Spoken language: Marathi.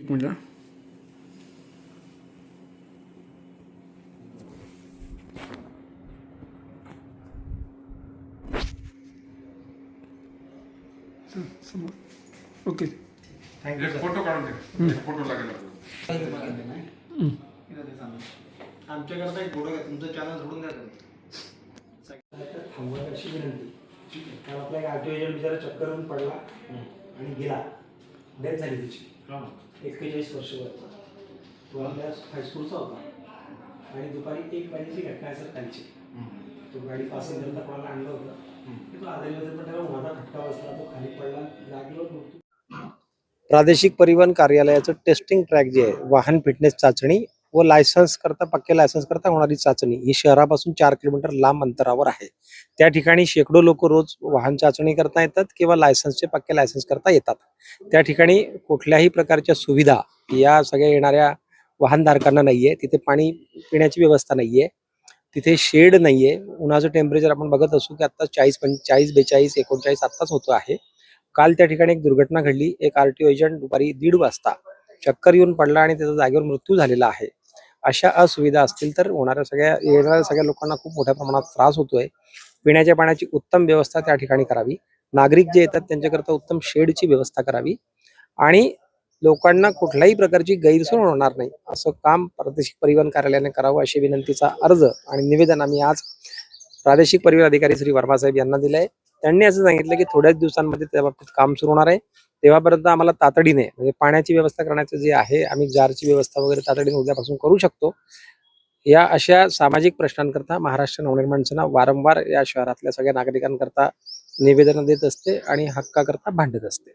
एक मिनिट. समोर ओके. फोटो काढून घ्या. फोटो लागेल. आमच्याकरता एक फोटो घ्या. तुमचं चॅनल सोडून द्या. थांबवायला अशी विनंती. कारण आपला एक आरटीओ एजंट बिचारा चक्करून पडला आणि गेला. डेथ झाली त्याची. 41 वर्ष वयाचा. तो आपल्या हायस्कूलचा होता आणि दुपारी 1 वाजेची घटना आहे सर कालची. तो गाडी पासून जनता कोणाला आणलं होतं. तो आजारी होता पण त्याला उन्हाचा फटका बसला. तो खाली पडला, जागेवर मृत्यू. प्रादेशिक परिवहन कार्यालयाचं टेस्टिंग ट्रॅक जे आहे, वाहन फिटनेस चाचणी व लायसन्स करता पक्के लायसन्स करता होणारी चाचणी ही शहरापासून 4 किलोमीटर लांब अंतरावर आहे. त्या ठिकाणी शेकडो लोक रोज वाहन चाचणी करता येतात किंवा लायसन्सचे पक्के लायसन्स करता येतात. त्या ठिकाणी कुठल्याही प्रकारच्या सुविधा या सगळ्या येणाऱ्या वाहनधारकांना नाहीये. तिथे पाणी पिण्याची व्यवस्था नाहीये, तिथे शेड नाहीये. उन्हाचं टेम्परेचर आपण बघत असू की आता 40, 42, 42, 39 आत्ताच होतं आहे. काल त्या ठिकाणी एक दुर्घटना घडली. एक आरटीओ एजंट दुपारी 1:30 वाजता चक्कर येऊन पडला आणि त्याचा जागेवर मृत्यू झालेला आहे. अशा असुविधा असतील तर येणाऱ्या सगळ्या लोकांना खूप मोठ्या प्रमाणात त्रास होतोय. पिण्याच्या पाण्याची उत्तम व्यवस्था त्या ठिकाणी करावी. नागरिक जे येतात त्यांच्याकरता उत्तम शेडची व्यवस्था करावी आणि लोकांना कुठल्याही प्रकारची गैरसोय होणार नाही असं काम प्रादेशिक परिवहन कार्यालयाने करावं अशी विनंतीचा अर्ज आणि निवेदन आम्ही आज प्रादेशिक परिवहन अधिकारी श्री वर्मा साहेब यांना दिलंय. त्यांनी असं सांगितलं की थोड्याच दिवसांमध्ये त्या बाबतीत काम सुरू होणार आहे. तेव्हापर्यंत आम्हाला तातडीने म्हणजे पाण्याची व्यवस्था करण्याचं जे आहे, आम्ही जारची व्यवस्था वगैरे तातडीने उद्यापासून करू शकतो. या अशा सामाजिक प्रश्नांकरता महाराष्ट्र नवनिर्माण सेना वारंवार या शहरातल्या सगळ्या नागरिकांकरता निवेदन देत असते आणि हक्काकरता भांडत असते.